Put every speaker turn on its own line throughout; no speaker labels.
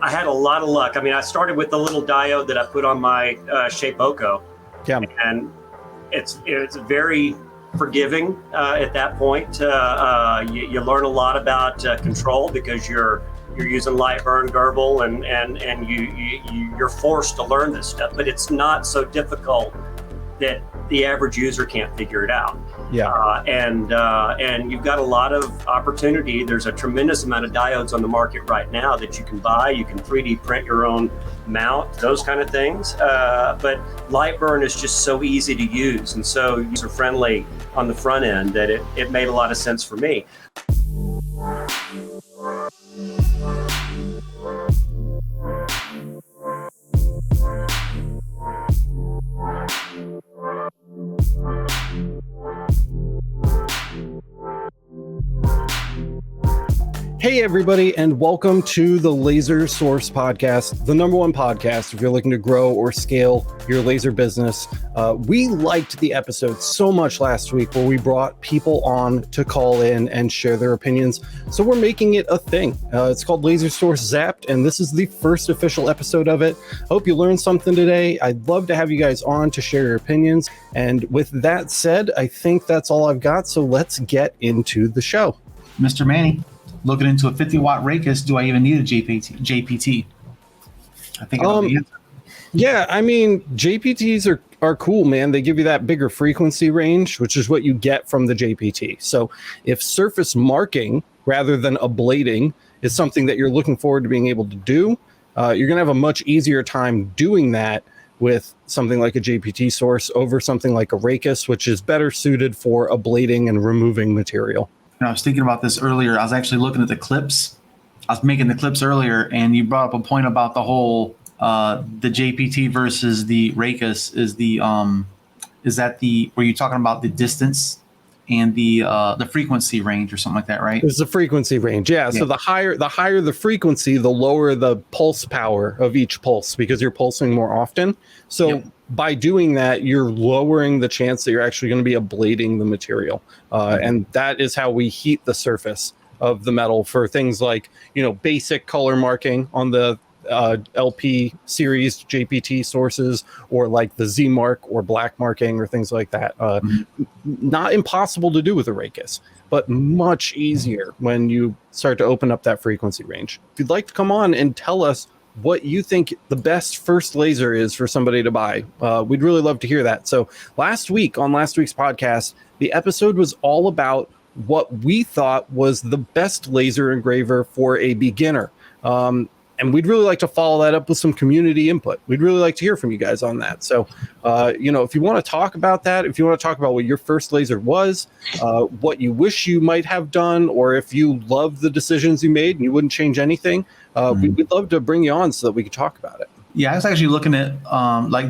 I had a lot of luck. I mean, I started with the little diode that I put on my Shapeoko, and it's very forgiving at that point. You learn a lot about control because you're using light burn Gerbil, and you're forced to learn this stuff. But it's not so difficult that the average user can't figure it out. And you've got a lot of opportunity. There's a tremendous amount of diodes on the market right now that you can buy. You can 3D print your own mount, those kind of things. But light burn is just so easy to use and so user friendly on the front end that it made a lot of sense for me.
Hey everybody, and welcome to the Laser Source Podcast, the #1 podcast if you're looking to grow or scale your laser business. We liked the episode so much last week where we brought people on to call in and share their opinions. So we're making it a thing. It's called Laser Source Zapped, and this is the first official episode of it. Hope you learned something today. I'd love to have you guys on to share your opinions. And with that said, I think that's all I've got. So let's get into the show.
Mr. Manny. Looking into a 50-watt Raycus, do I even need a JPT? I think I know the answer.
Yeah, I mean, JPTs are cool, man. They give you that bigger frequency range, which is what you get from the JPT. So if surface marking rather than ablating is something that you're looking forward to being able to do, you're going to have a much easier time doing that with something like a JPT source over something like a Raycus, which is better suited for ablating and removing material.
I was thinking about this earlier. I was actually looking at the clips. I was making the clips earlier, and you brought up a point about the whole the JPT versus the Raycus. Were you talking about the distance and the frequency range or something like that, right?
It's the frequency range, yeah. So the higher the frequency, the lower the pulse power of each pulse because you're pulsing more often. So by doing that, you're lowering the chance that you're actually going to be ablating the material. And that is how we heat the surface of the metal for things like, basic color marking on the LP series JPT sources, or like the Z mark or black marking or things like that. Not impossible to do with a Raycus, but much easier when you start to open up that frequency range. If you'd like to come on and tell us what you think the best first laser is for somebody to buy, we'd really love to hear that. So last week's podcast, the episode was all about what we thought was the best laser engraver for a beginner. And we'd really like to follow that up with some community input. We'd really like to hear from you guys on that. So, if you want to talk about that, if you want to talk about what your first laser was, what you wish you might have done, or if you love the decisions you made and you wouldn't change anything, we'd love to bring you on so that we could talk about it.
Yeah, I was actually looking at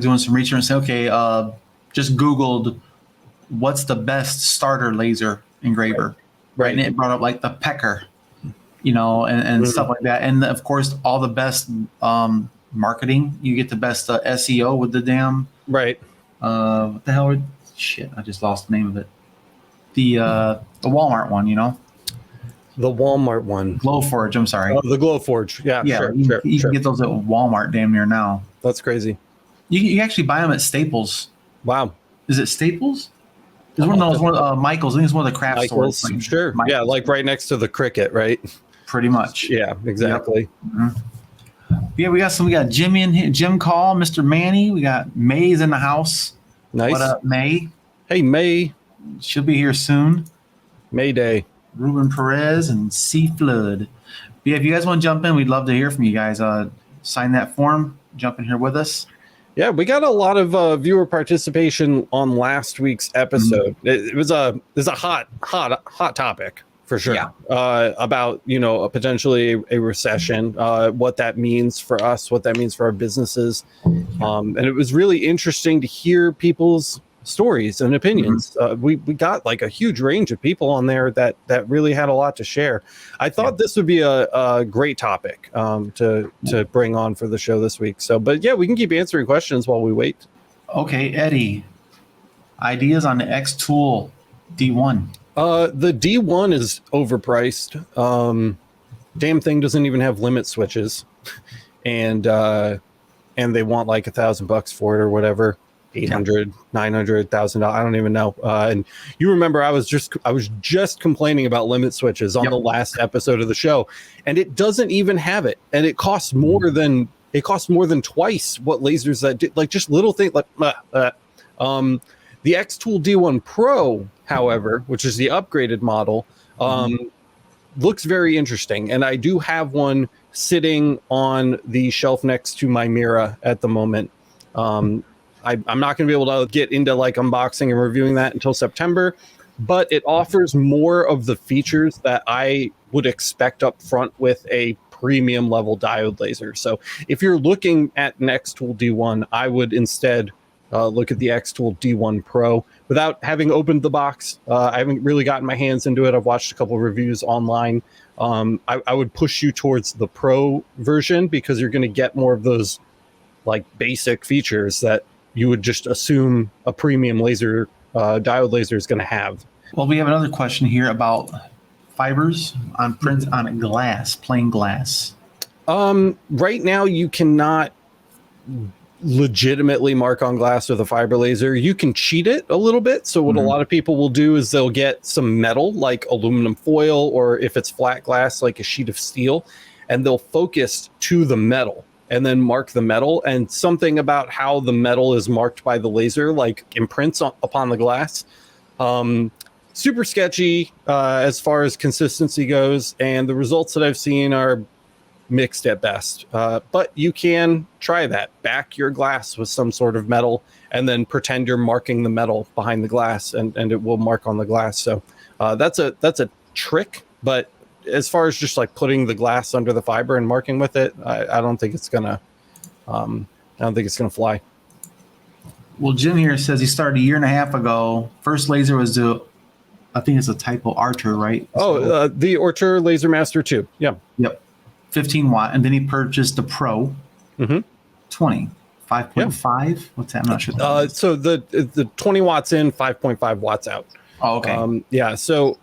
doing some research and saying, okay, just Googled what's the best starter laser engraver, right? And it brought up like the Pecker, and stuff like that. And of course, all the best marketing. You get the best SEO with the damn
right.
What the hell? Shit, I just lost the name of it. The Walmart one,
The Walmart one.
Glowforge, I'm sorry.
Oh, the Glowforge. Yeah,
Sure. You can get those at Walmart damn near now.
That's crazy.
You can actually buy them at Staples.
Wow. Is
it Staples? It's one of those, Michael's. I think it's one of the craft
Michael's,
stores.
Sure. Michael's. Yeah, like right next to the Cricket, right?
Pretty much.
Yeah, exactly.
Yep. Mm-hmm. Yeah, we got Jimmy in here, Jim Call, Mr. Manny. We got May's in the house.
Nice.
What up, May?
Hey, May.
She'll be here soon.
May Day.
Ruben Perez and C Flood. Yeah, if you guys want to jump in, we'd love to hear from you guys. Sign that form. Jump in here with us.
Yeah, we got a lot of viewer participation on last week's episode. Mm-hmm. It was a hot topic for sure. Yeah. About potentially a recession, what that means for us, what that means for our businesses, and it was really interesting to hear people's stories and opinions. We got like a huge range of people on there that really had a lot to share. I thought this would be a great topic to bring on for the show this week. So, but yeah, we can keep answering questions while we wait.
Okay, Eddie, ideas on the X Tool D1.
The D1 is overpriced. Damn thing doesn't even have limit switches. and they want like $1,000 for it or whatever. 800, 900, $1,000. I don't even know. And you remember I was just complaining about limit switches on the last episode of the show, and it doesn't even have it, and it costs more than twice what lasers that did, like just little things like the X-Tool D1 Pro, however, which is the upgraded model, looks very interesting, and I do have one sitting on the shelf next to my Mira at the moment. I'm not going to be able to get into like unboxing and reviewing that until September, but it offers more of the features that I would expect up front with a premium level diode laser. So if you're looking at an X-Tool D1, I would instead look at the X-Tool D1 Pro. Without having opened the box, I haven't really gotten my hands into it. I've watched a couple of reviews online. I would push you towards the Pro version because you're going to get more of those like basic features that you would just assume a premium laser diode laser is going to have.
Well, we have another question here about fibers on print on glass, plain glass.
Right now, you cannot legitimately mark on glass with a fiber laser. You can cheat it a little bit. So what a lot of people will do is they'll get some metal like aluminum foil, or if it's flat glass, like a sheet of steel, and they'll focus to the metal and then mark the metal. And something about how the metal is marked by the laser, like imprints upon the glass. Super sketchy as far as consistency goes. And the results that I've seen are mixed at best. But you can try that. Back your glass with some sort of metal and then pretend you're marking the metal behind the glass, and it will mark on the glass. So that's a trick. But as far as just like putting the glass under the fiber and marking with it, I don't think it's gonna fly.
Well, Jim here says he started 1.5 years ago. First laser was I think it's a typo, Archer, right?
Oh, the Archer Laser Master 2. Yeah.
Yep. 15 watt, and then he purchased the Pro. 20. 5.5. What's that? I'm not sure.
So the 20 watts in, 5.5 watts out.
Oh, okay.
Yeah. So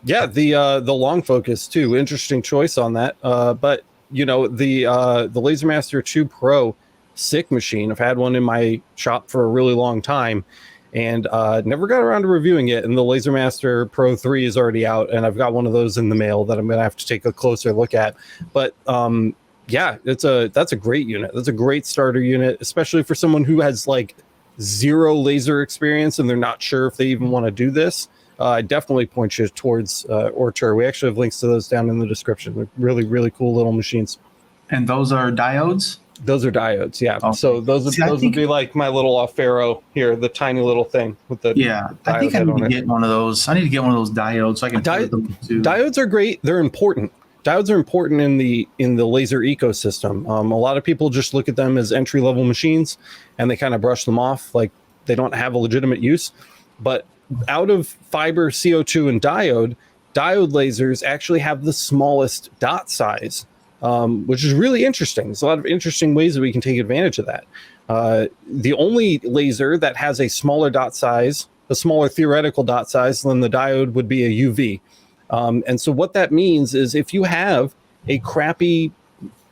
the long focus too. Interesting choice on that. But you know, the Laser Master 2 Pro, sick machine. I've had one in my shop for a really long time, and never got around to reviewing it. And the Laser Master Pro 3 is already out, and I've got one of those in the mail that I'm going to have to take a closer look at. But yeah, that's a great unit. That's a great starter unit, especially for someone who has like zero laser experience and they're not sure if they even want to do this. I definitely point you towards Archer. We actually have links to those down in the description. They're really, really cool little machines.
And those are diodes?
Those are diodes, yeah. Okay. So those would be like my little Faro here, the tiny little thing with the
I think I need to get one of those. I need to get one of those diodes so I can
Diodes are great. They're important. Diodes are important in the laser ecosystem. A lot of people just look at them as entry-level machines and they kind of brush them off like they don't have a legitimate use. But out of fiber, CO2, and diode lasers actually have the smallest dot size, which is really interesting. There's a lot of interesting ways that we can take advantage of that. The only laser that has a smaller dot size, a smaller theoretical dot size than the diode would be a UV. And so what that means is if you have a crappy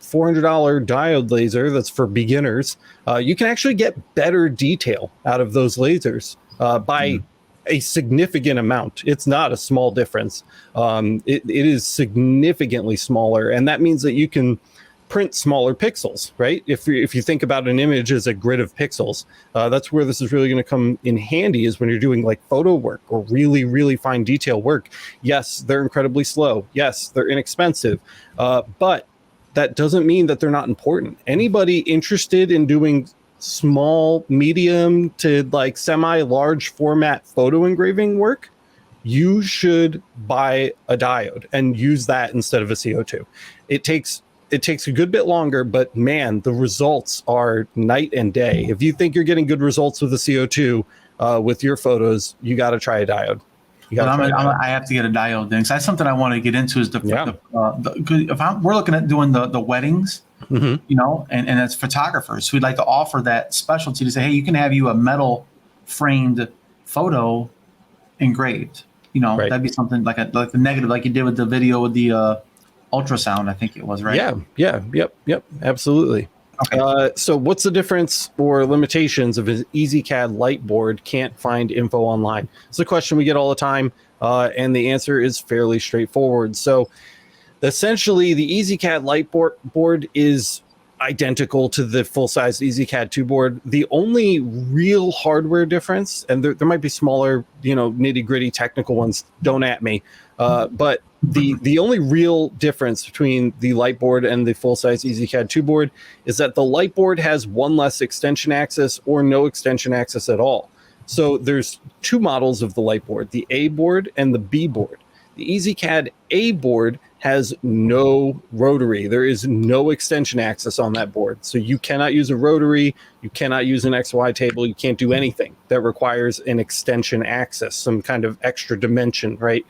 $400 diode laser that's for beginners, you can actually get better detail out of those lasers by a significant amount. It's not a small difference. It is significantly smaller, and that means that you can print smaller pixels, right? If you think about an image as a grid of pixels, that's where this is really going to come in handy, is when you're doing like photo work or really, really fine detail work. Yes, they're incredibly slow. Yes, they're inexpensive. But that doesn't mean that they're not important. Anybody interested in doing small, medium to like semi-large format photo engraving work, you should buy a diode and use that instead of a CO2. It takes a good bit longer, but man, the results are night and day. If you think you're getting good results with a CO2 with your photos, you got to try a diode.
I have to get a diode then. So that's something I want to get into. Is we're looking at doing the weddings, you know, and as photographers, we'd like to offer that specialty to say, hey, you can have a metal framed photo engraved. You know, that'd be something like the negative, like you did with the video with the ultrasound, I think it was, right?
Yep, absolutely.
Okay.
So what's the difference or limitations of an EasyCAD light board can't find info online? It's a question we get all the time, and the answer is fairly straightforward. So essentially, the EasyCAD light board is identical to the full-size EasyCAD 2 board. The only real hardware difference, and there might be smaller, nitty-gritty technical ones, don't at me, but the only real difference between the light board and the full-size EasyCAD 2 board is that the light board has one less extension axis or no extension axis at all. So there's two models of the light board, the A board and the B board. The EasyCAD A board has no rotary. There is no extension axis on that board. So you cannot use a rotary. You cannot use an XY table. You can't do anything that requires an extension axis, some kind of extra dimension, right?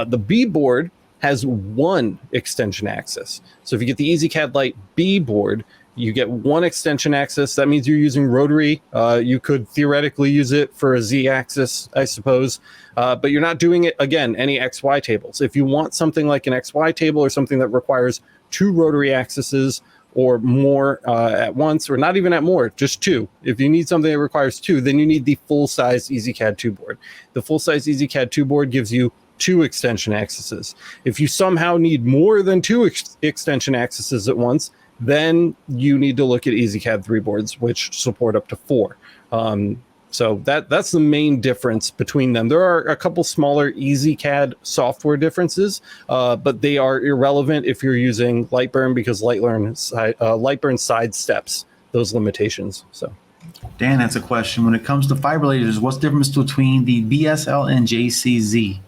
The B board has one extension axis. So if you get the EasyCAD Lite B board, you get one extension axis. That means you're using rotary. You could theoretically use it for a Z axis, I suppose, but you're not doing it, again, any XY tables. If you want something like an XY table or something that requires two rotary axes or more at once, or not even at more, just two. If you need something that requires two, then you need the full-size EasyCAD 2 board. The full-size EasyCAD 2 board gives you two extension axes. If you somehow need more than two extension axes at once, then you need to look at EasyCAD 3 boards, which support up to 4. So that's the main difference between them. There are a couple smaller EasyCAD software differences, but they are irrelevant if you're using Lightburn, because Lightburn sidesteps those limitations. So,
Dan, that's a question. When it comes to fiber lasers, what's the difference between the BSL and JCZ?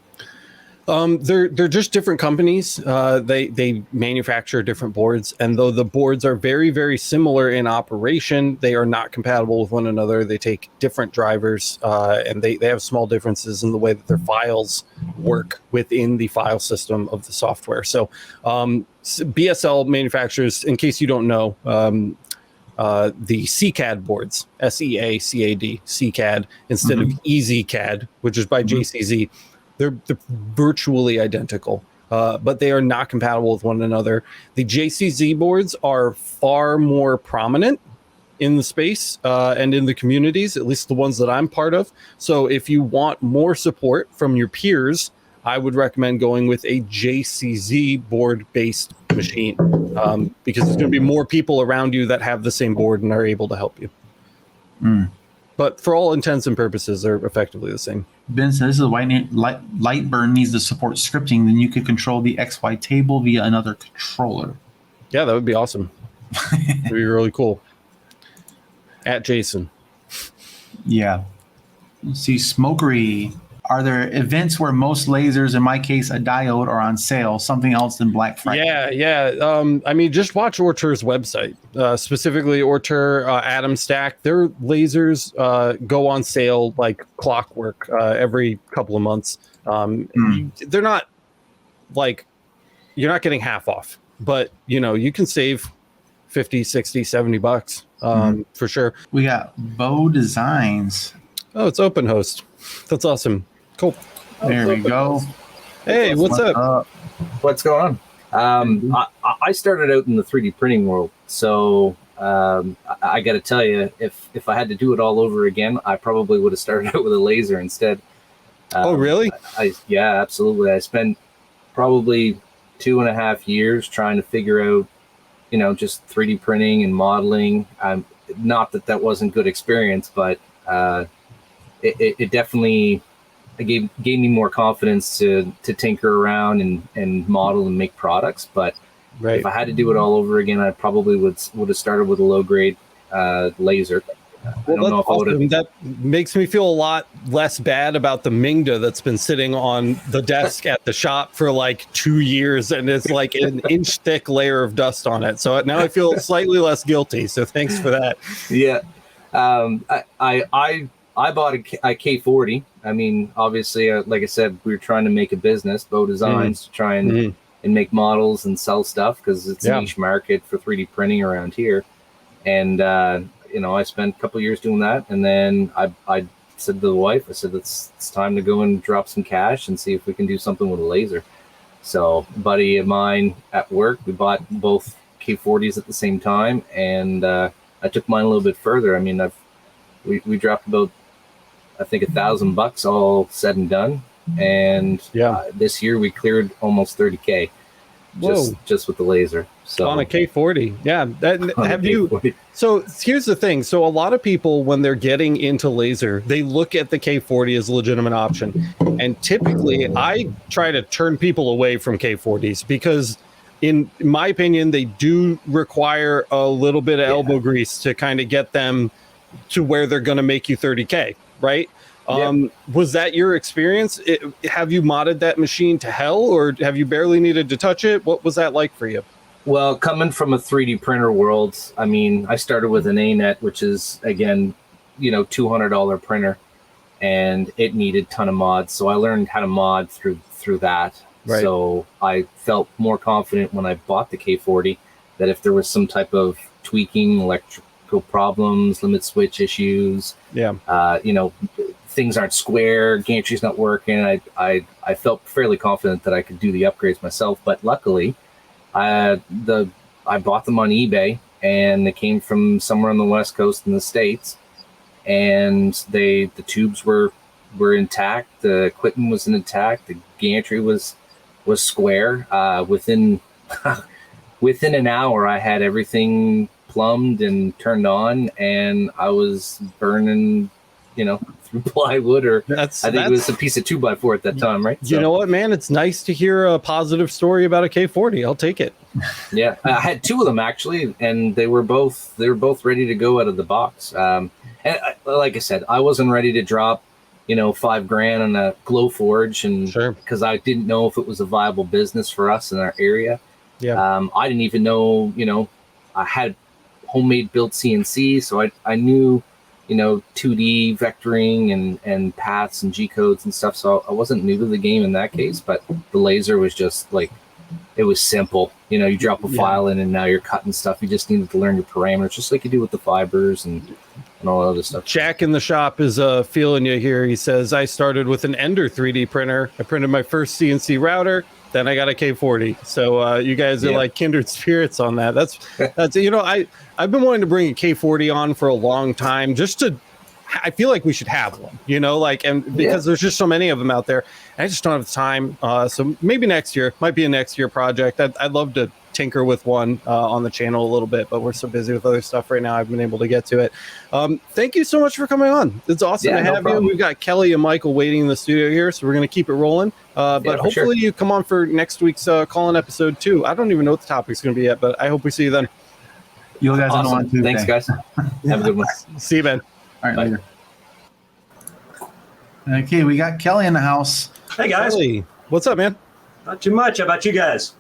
They're just different companies. They manufacture different boards, and though the boards are very, very similar in operation, they are not compatible with one another. They take different drivers, and they have small differences in the way that their files work within the file system of the software. So BSL manufactures, in case you don't know, the CCAD boards, SEACAD, CCAD, instead of EasyCAD, which is by JCZ. They're virtually identical, but they are not compatible with one another. The JCZ boards are far more prominent in the space and in the communities, at least the ones that I'm part of. So if you want more support from your peers, I would recommend going with a JCZ board-based machine, because there's going to be more people around you that have the same board and are able to help you. But for all intents and purposes, they're effectively the same.
Ben says, this is why Lightburn needs to support scripting. Then you could control the XY table via another controller.
Yeah, that would be awesome. That'd be really cool. At Jason.
Yeah. Let's see, Smokery. Are there events where most lasers, in my case, a diode, are on sale? Something else than Black Friday?
Yeah. I mean, just watch Ortur's website, specifically Ortur Atom Stack. Their lasers go on sale like clockwork every couple of months. They're not like, you're not getting half off, but you can save 50, 60, 70 bucks for sure.
We got Bow Designs.
Oh, it's open host. That's awesome. Cool.
There we go.
Hey, what's up?
What's going on? I started out in the 3D printing world, so I got to tell you, if I had to do it all over again, I probably would have started out with a laser instead.
Oh, really?
Yeah, absolutely. I spent probably 2.5 years trying to figure out, just 3D printing and modeling. Not that wasn't good experience, but it definitely gave me more confidence to tinker around and model and make products. But if I had to do it all over again, I probably would have started with a low grade laser. I don't know if
awesome.
I would have.
That makes me feel a lot less bad about the Mingda that's been sitting on the desk at the shop for like 2 year,s and it's like an inch thick layer of dust on it. So now I feel slightly less guilty. So thanks for that.
Yeah. I bought a K40. I mean, obviously, like I said, we were trying to make a business, Bow Designs, to try and make models and sell stuff, because it's a niche market for 3D printing around here. And, I spent a couple of years doing that. And then I said to the wife, I said, it's time to go and drop some cash and see if we can do something with a laser. So a buddy of mine at work, we bought both K40s at the same time, and I took mine a little bit further. I mean, we dropped about, I think, $1,000 all said and done, and this year we cleared almost 30K just with the laser. So
on a K40, have you? K40. So here's the thing. So a lot of people, when they're getting into laser, they look at the K40 as a legitimate option, and typically I try to turn people away from K40s because, in my opinion, they do require a little bit of elbow grease to kind of get them to where they're going to make you 30K, right? Was that your experience? Have you modded that machine to hell, or have you barely needed to touch it? What was that like for you?
Well, coming from a 3D printer world, I mean, I started with an ANET, which is, again, $200 printer, and it needed a ton of mods. So I learned how to mod through that. Right. So I felt more confident when I bought the K40 that if there was some type of tweaking, electrical problems, limit switch issues, things aren't square, gantry's not working, I felt fairly confident that I could do the upgrades myself. But luckily, I bought them on eBay, and they came from somewhere on the West Coast in the States, and the tubes were intact, the equipment was intact, the gantry was square. Within an hour, I had everything plumbed and turned on, and I was burning, through plywood, or I think it was a piece of 2x4 at that time, right?
You know what, man? It's nice to hear a positive story about a K40. I'll take it.
Yeah, I had two of them actually, and they were both ready to go out of the box. And like I said, I wasn't ready to drop, $5,000 on a glow forge, and because I didn't know if it was a viable business for us in our area. Yeah. I didn't even know, I had homemade built CNC, so I knew, 2D vectoring and paths and G codes and stuff. So I wasn't new to the game in that case, but the laser was just like, it was simple. You drop a file in and now you're cutting stuff. You just needed to learn your parameters, just like you do with the fibers and all that other stuff.
Jack in the shop is feeling you here. He says, I started with an Ender 3D printer. I printed my first CNC router. Then I got a K40. So you guys are like kindred spirits on that. That's I've been wanting to bring a K40 on for a long time, I feel like we should have one, because there's just so many of them out there. And I just don't have the time. So maybe next year, might be a next year project. I'd love to tinker with one on the channel a little bit, but we're so busy with other stuff right now. I've been able to get to it. Thank you so much for coming on. It's awesome to have you. We've got Kelly and Michael waiting in the studio here, so we're going to keep it rolling. But hopefully you come on for next week's call-in episode too. I don't even know what the topic's going to be yet, but I hope we see you then.
You guys
awesome.
On Tuesday.
Thanks, guys. Have a good one.
See you, Ben.
All right, later. Okay, we got Kelly in the house.
Hey, guys.
Kelly, what's up, man?
Not too much. How about you guys?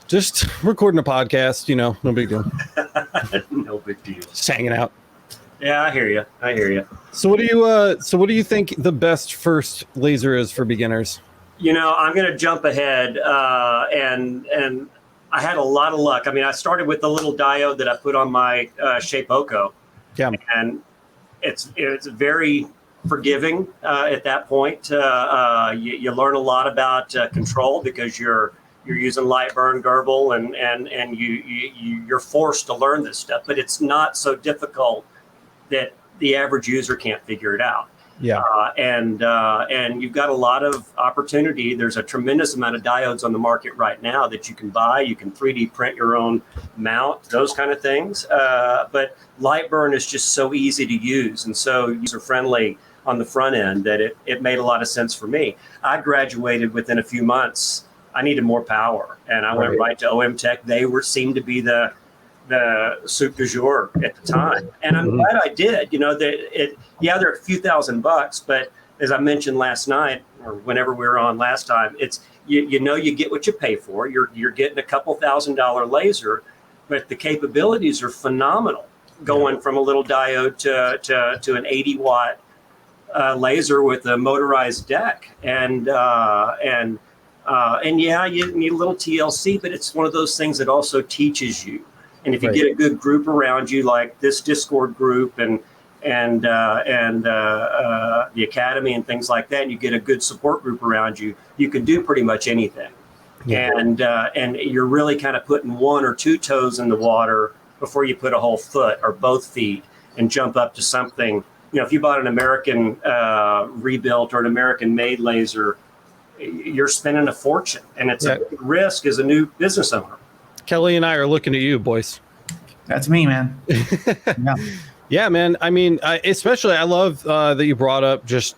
Just recording a podcast, no big deal.
No big deal.
Just hanging out.
Yeah, I hear you.
So what do you think the best first laser is for beginners?
I'm going to jump ahead, and I had a lot of luck. I mean, I started with the little diode that I put on my Shape Oko. Yeah. And it's very forgiving at that point. You learn a lot about control because you're using light burn Gerbil, and you're forced to learn this stuff, but it's not so difficult that the average user can't figure it out. Yeah. And you've got a lot of opportunity. There's a tremendous amount of diodes on the market right now that you can buy. You can 3D print your own mount, those kind of things. But light burn is just so easy to use and so user friendly on the front end that it made a lot of sense for me. I graduated within a few months. I needed more power, and I went right to OM Tech. They seemed to be the soup du jour at the time, and I'm glad I did. They're a few $1,000, but as I mentioned last night or whenever we were on last time, it's you get what you pay for. You're getting a couple $1,000 laser, but the capabilities are phenomenal. Going from a little diode to an 80-watt laser with a motorized deck, and you need a little TLC, but it's one of those things that also teaches you. And if you get a good group around you, like this Discord group and the Academy and things like that, and you get a good support group around you, you can do pretty much anything. and you're really kind of putting one or two toes in the water before you put a whole foot or both feet and jump up to something. If you bought an American rebuilt or an American made laser, you're spending a fortune, and it's a big risk as a new business owner.
Kelly and I are looking at you, boys.
That's me, man.
Yeah, man. I mean, especially I love that you brought up just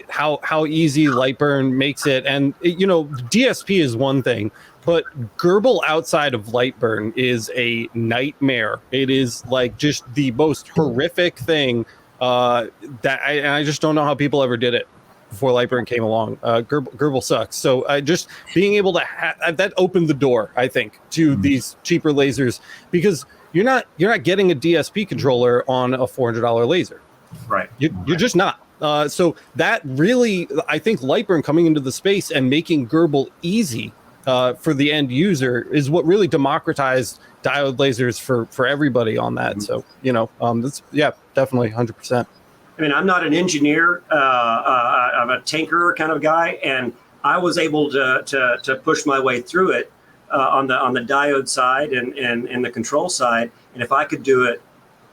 how easy Lightburn makes it. And, DSP is one thing, but Gerbil outside of Lightburn is a nightmare. It is like just the most horrific thing that I just don't know how people ever did it before Lightburn came along. Gerbil sucks. So just being able to that opened the door, I think, to these cheaper lasers, because you're not getting a DSP controller on a $400 laser.
Right.
You're just not. So that really, I think Lightburn coming into the space and making Gerbil easy for the end user is what really democratized diode lasers for everybody on that. So, that's, definitely 100%.
I mean, I'm not an engineer. I'm a tinkerer kind of guy, and I was able to push my way through it on the diode side and the control side. And if I could do it,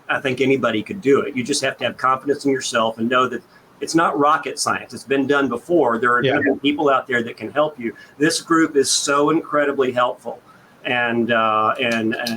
I think anybody could do it. You just have to have confidence in yourself and know that it's not rocket science. It's been done before. There are going to be people out there that can help you. This group is so incredibly helpful, and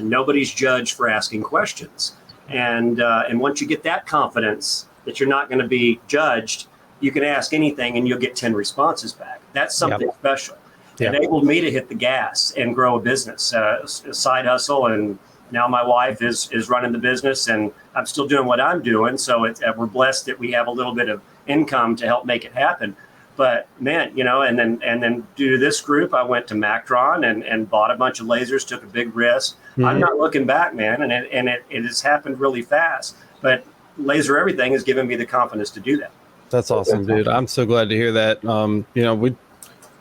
nobody's judged for asking questions. And once you get that confidence that you're not going to be judged, you can ask anything and you'll get 10 responses back. That's something special. It enabled me to hit the gas and grow a business, a side hustle. And now my wife is running the business, and I'm still doing what I'm doing. So we're blessed that we have a little bit of income to help make it happen. But man, and then due to this group, I went to Mactron and bought a bunch of lasers, took a big risk. I'm not looking back, man. And it has happened really fast. But Laser Everything has given me the confidence to do that.
That's awesome, dude. I'm so glad to hear that. We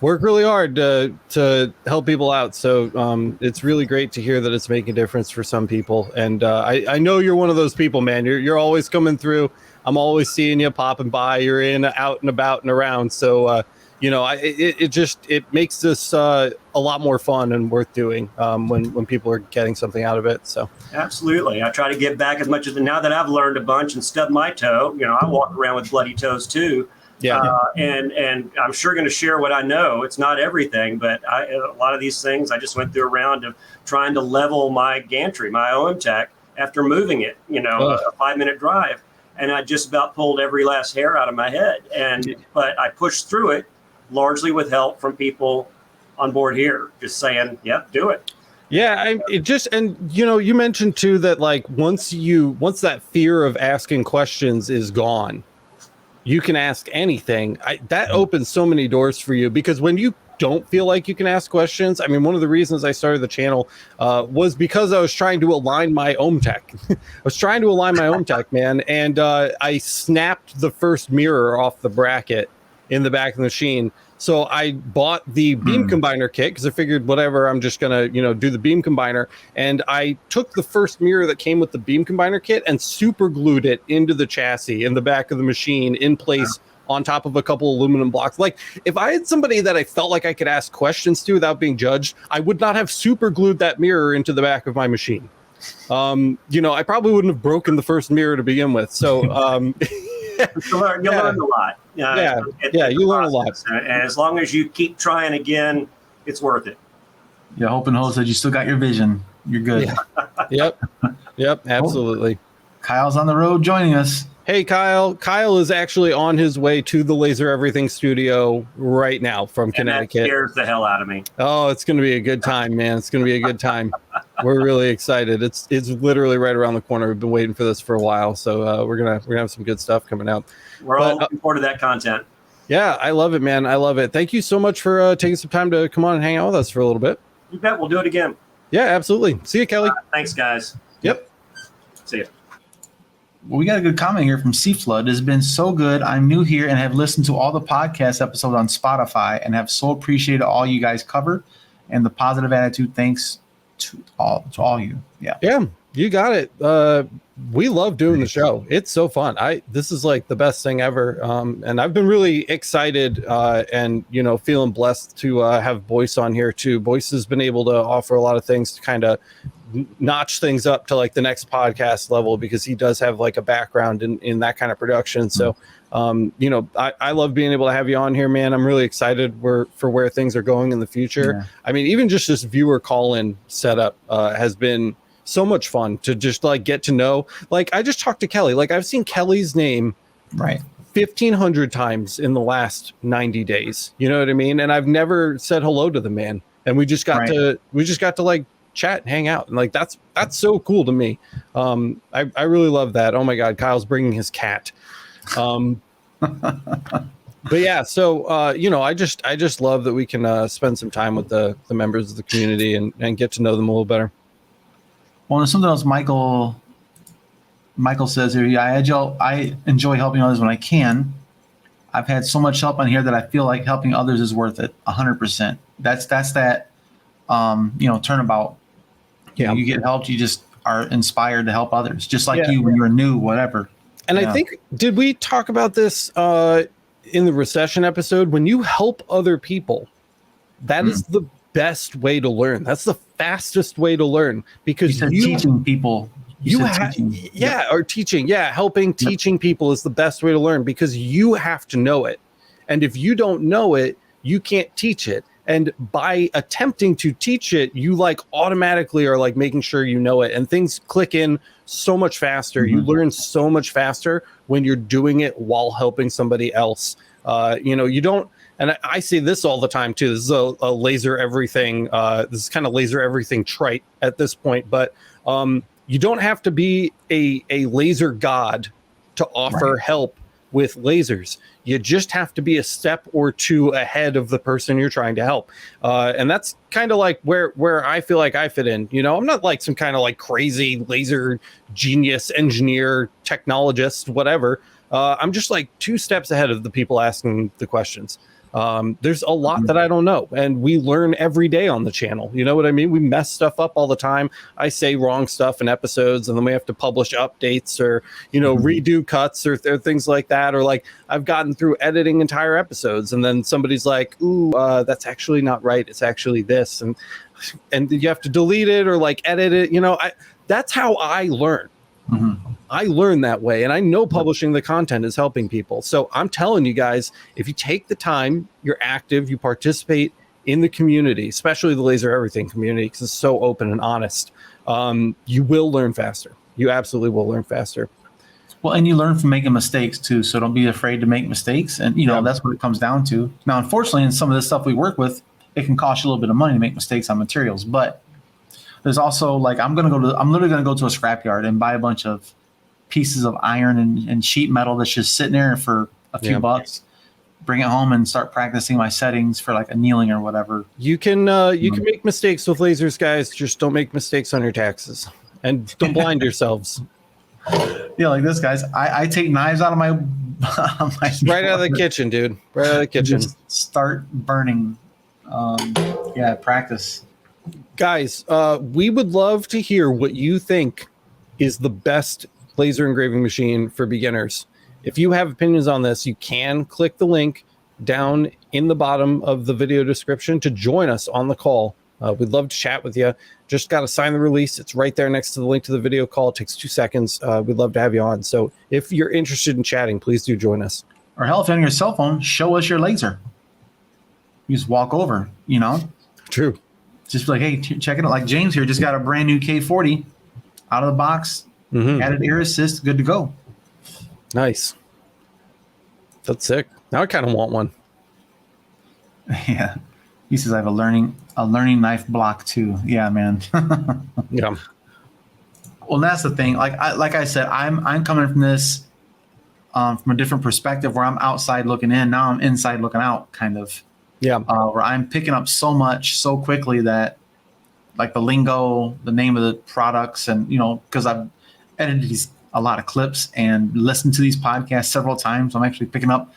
work really hard to help people out. So it's really great to hear that it's making a difference for some people. And I know you're one of those people, man. You're always coming through. I'm always seeing you popping by. You're out and about and around. So, it makes this a lot more fun and worth doing when people are getting something out of it. So
absolutely, I try to give back as much as now that I've learned a bunch and stubbed my toe. I walk around with bloody toes too. And I'm sure going to share what I know. It's not everything, but a lot of these things I just went through a round of trying to level my gantry, my OM-Tech, after moving it. A 5-minute drive, and I just about pulled every last hair out of my head. But I pushed through it, largely with help from people on board here, just saying, "Yep, do it."
Yeah, you mentioned too that like once that fear of asking questions is gone, you can ask anything. That opens so many doors for you, because when you don't feel like you can ask questions, I mean, one of the reasons I started the channel was because I was trying to align my OM-Tech. I was trying to align my OM-Tech, man, and I snapped the first mirror off the bracket in the back of the machine. So I bought the beam combiner kit because I figured whatever, I'm just going to, do the beam combiner. And I took the first mirror that came with the beam combiner kit and super glued it into the chassis in the back of the machine in place on top of a couple aluminum blocks. Like if I had somebody that I felt like I could ask questions to without being judged, I would not have super glued that mirror into the back of my machine. I probably wouldn't have broken the first mirror to begin with. So,
you'll learn a lot.
You learn a lot.
And as long as you keep trying again, it's worth it.
Yeah, Hope and Hole said you still got your vision. You're good.
Yeah. Yep, absolutely.
Kyle's on the road joining us.
Hey, Kyle. Kyle is actually on his way to the Laser Everything studio right now from Connecticut.
That scares the hell out of me.
Oh, it's going to be a good time, man. It's going to be a good time. We're really excited. It's literally right around the corner. We've been waiting for this for a while, so we're gonna have some good stuff coming out.
We're all looking forward to that content.
Yeah, I love it, man. I love it. Thank you so much for taking some time to come on and hang out with us for a little bit.
You bet. We'll do it again.
Yeah, absolutely. See you, Kelly.
Thanks, guys.
Yep.
See you.
Well, we got a good comment here from Sea Flood. It has been so good. I'm new here and have listened to all the podcast episodes on Spotify and have so appreciated all you guys covered and the positive attitude. Thanks to all you. Yeah,
you got it. we love doing the show. It's so fun. This is like the best thing ever. And I've been really excited and, you know, feeling blessed to have Boyce on here too. Boyce has been able to offer a lot of things to kind of notch things up to like the next podcast level, because he does have like a background in that kind of production. So, you know, I love being able to have you on here, man. I'm really excited for where things are going in the future. Yeah. I mean, even just this viewer call-in setup has been so much fun to just like get to know. Like, I just talked to Kelly. Like, I've seen Kelly's name 1,500 times in the last 90 days. You know what I mean? And I've never said hello to the man. And we just got to like chat and hang out. And like, that's so cool to me. I really love that. Oh my God, Kyle's bringing his cat. But yeah, so you know, I just love that we can spend some time with the members of the community and get to know them a little better.
Well, there's something else Michael says here. Yeah, I enjoy helping others when I can. I've had so much help on here that I feel like helping others is worth it. 100%. That's that you know, turnabout. Yeah, you get helped, you just are inspired to help others, just like you when you're new, whatever.
And I think, did we talk about this in the recession episode? When you help other people, that is the best way to learn. That's the fastest way to learn, because
you teaching people.
Teaching people is the best way to learn, because you have to know it. And if you don't know it, you can't teach it. And by attempting to teach it, you like automatically are like making sure you know it, and things click in so much faster. You learn so much faster when you're doing it while helping somebody else. You know, you don't, and I say this all the time too. This is a laser everything. This is kind of laser everything trite at this point, but you don't have to be a laser god to offer help with lasers. You just have to be a step or two ahead of the person you're trying to help. And that's kind of like where I feel like I fit in. You know, I'm not like some kind of like crazy laser genius, engineer, technologist, whatever. I'm just like 2 steps ahead of the people asking the questions. There's a lot that I don't know, and we learn every day on the channel. You know what I mean? We mess stuff up all the time. I say wrong stuff in episodes, and then we have to publish updates or, you know, redo cuts or things like that. Or like, I've gotten through editing entire episodes, and then somebody's like, ooh, that's actually not right. It's actually this. And you have to delete it or like edit it. You know, that's how I learn. I learn that way, and I know publishing the content is helping people. So I'm telling you guys, if you take the time, you're active, you participate in the community, especially the Laser Everything community, because it's so open and honest, you will learn faster. You absolutely will learn faster.
Well, and you learn from making mistakes too. So don't be afraid to make mistakes. And, you know, that's what it comes down to. Now, unfortunately, in some of this stuff we work with, it can cost you a little bit of money to make mistakes on materials. But there's also like, I'm literally going to go to a scrapyard and buy a bunch of pieces of iron and sheet metal that's just sitting there for a few bucks, bring it home and start practicing my settings for like annealing or whatever.
You can make mistakes with lasers, guys. Just don't make mistakes on your taxes, and don't blind yourselves.
Yeah, like this, guys. I take knives out of my
right out of the kitchen, dude. Right out of the kitchen.
Just start burning. Practice.
Guys, we would love to hear what you think is the best laser engraving machine for beginners. If you have opinions on this, you can click the link down in the bottom of the video description to join us on the call. We'd love to chat with you. Just got to sign the release. It's right there next to the link to the video call. It takes 2 seconds. We'd love to have you on. So if you're interested in chatting, please do join us.
Or hell, if you're on your cell phone, show us your laser. You just walk over, you know?
True.
Just be like, hey, check it out. Like James here just got a brand new K40 out of the box. Added air assist, good to go.
Nice. That's sick. Now I kind of want one.
Yeah. He says I have a learning knife block too. Yeah, man.
Yeah.
Well, that's the thing. Like I said, I'm coming from this from a different perspective where I'm outside looking in. Now I'm inside looking out, kind of.
Yeah.
Where I'm picking up so much so quickly that, like the lingo, the name of the products, and you know, because I've edited a lot of clips and listened to these podcasts several times, I'm actually picking up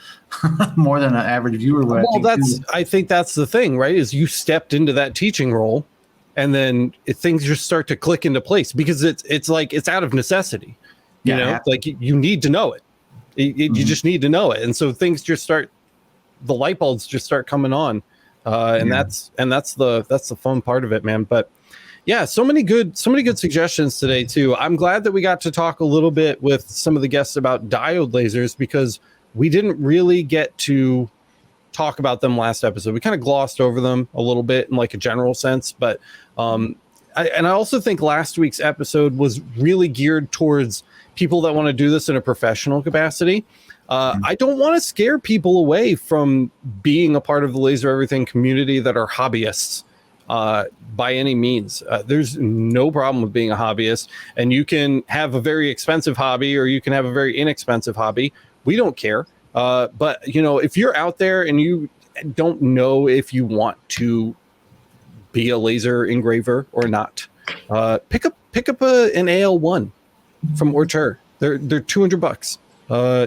more than an average viewer would.
Well, I think that's the thing, right? Is you stepped into that teaching role, and then things just start to click into place because it's like it's out of necessity. You know, like you need to know it. You just need to know it, and so things just start. The light bulbs just start coming on, and that's the fun part of it, man. But yeah, so many good suggestions today too. I'm glad that we got to talk a little bit with some of the guests about diode lasers because we didn't really get to talk about them last episode. We kind of glossed over them a little bit in like a general sense, but I also think last week's episode was really geared towards people that want to do this in a professional capacity. I don't want to scare people away from being a part of the Laser Everything community that are hobbyists by any means. There's no problem with being a hobbyist, and you can have a very expensive hobby or you can have a very inexpensive hobby. We don't care. But you know, if you're out there and you don't know if you want to be a laser engraver or not, pick up an AL1 from Ortur. They're $200.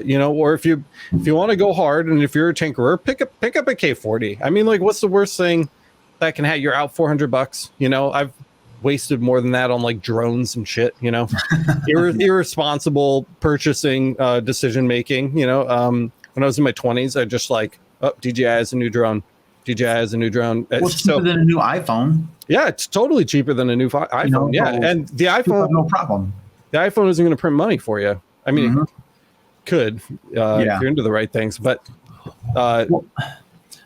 You know, or if you want to go hard and if you're a tinkerer, pick up a K40. I mean, like, what's the worst thing that can have? You're out $400. You know, I've wasted more than that on like drones and shit. You know, irresponsible purchasing, decision making. You know, when I was in my 20s, I just like, DJI has a new drone. DJI has a new drone.
Well, it's cheaper than a new iPhone.
Yeah, it's totally cheaper than a new iPhone. You know, yeah, and the iPhone,
no problem.
The iPhone isn't going to print money for you. I mean, it could if you're into the right things, but
well,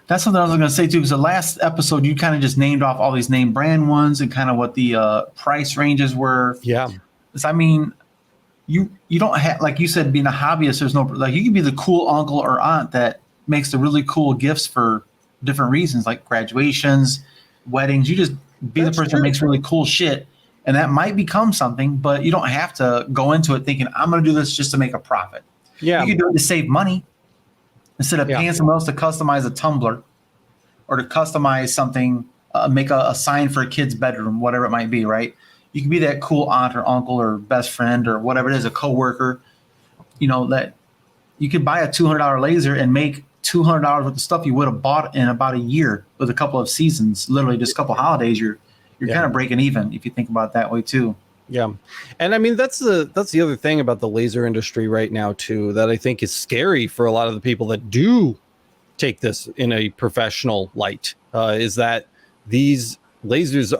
that's something I was going to say too. Because the last episode, you kind of just named off all these name brand ones and kind of what the price ranges were.
Yeah,
I mean, you don't have, like you said, being a hobbyist. There's no, like, you can be the cool uncle or aunt that makes the really cool gifts for different reasons, like graduations, weddings. You just be the person that makes really cool shit, and that might become something. But you don't have to go into it thinking I'm going to do this just to make a profit.
Yeah,
you can do it to save money instead of paying someone else to customize a tumbler or to customize something, make a sign for a kid's bedroom, whatever it might be. Right? You can be that cool aunt or uncle or best friend or whatever it is, a coworker. You know, that you could buy a $200 laser and make $200 worth of stuff you would have bought in about a year with a couple of seasons, literally just a couple of holidays. You're kind of breaking even if you think about it that way too.
Yeah. And I mean, that's the other thing about the laser industry right now too, that I think is scary for a lot of the people that do take this in a professional light, is that these lasers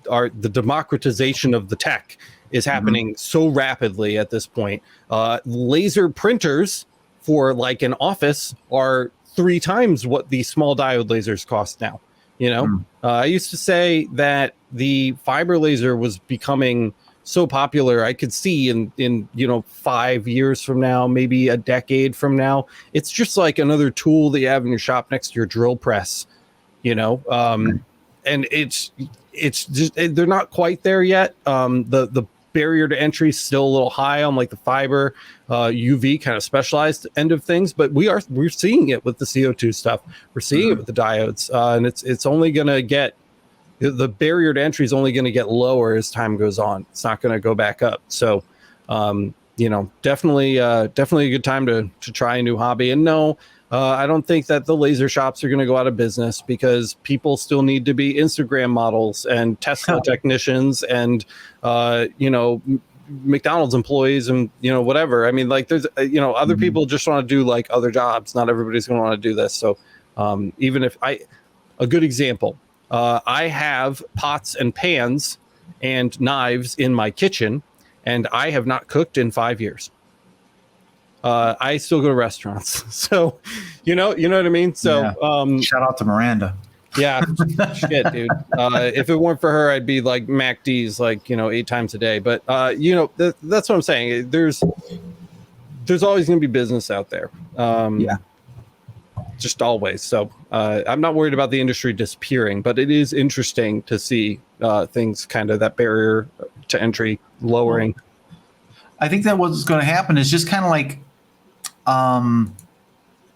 are the democratization of the tech is happening so rapidly at this point. Laser printers for like an office are 3 times what the small diode lasers cost now. You know, I used to say that the fiber laser was becoming so popular. I could see in 5 years from now, maybe a decade from now, it's just like another tool that you have in your shop next to your drill press, you know, and it's just, they're not quite there yet. The barrier to entry is still a little high on like the fiber UV kind of specialized end of things, but we're seeing it with the CO2 stuff. We're seeing it with the diodes, and it's only going to get, the barrier to entry is only going to get lower as time goes on. It's not going to go back up. So, definitely a good time to try a new hobby. And no, I don't think that the laser shops are going to go out of business, because people still need to be Instagram models and Tesla technicians and, McDonald's employees and, whatever. I mean, like there's, other people just want to do like other jobs. Not everybody's going to want to do this. So even if a good example, I have pots and pans and knives in my kitchen, and I have not cooked in 5 years. I still go to restaurants. So, you know what I mean? So,
shout out to Miranda.
Yeah. Shit, dude. If it weren't for her, I'd be like MacD's, 8 times a day. But, that's what I'm saying. There's always going to be business out there. Just always. So I'm not worried about the industry disappearing, but it is interesting to see things kind of that barrier to entry lowering.
I think that what's going to happen is just kind of like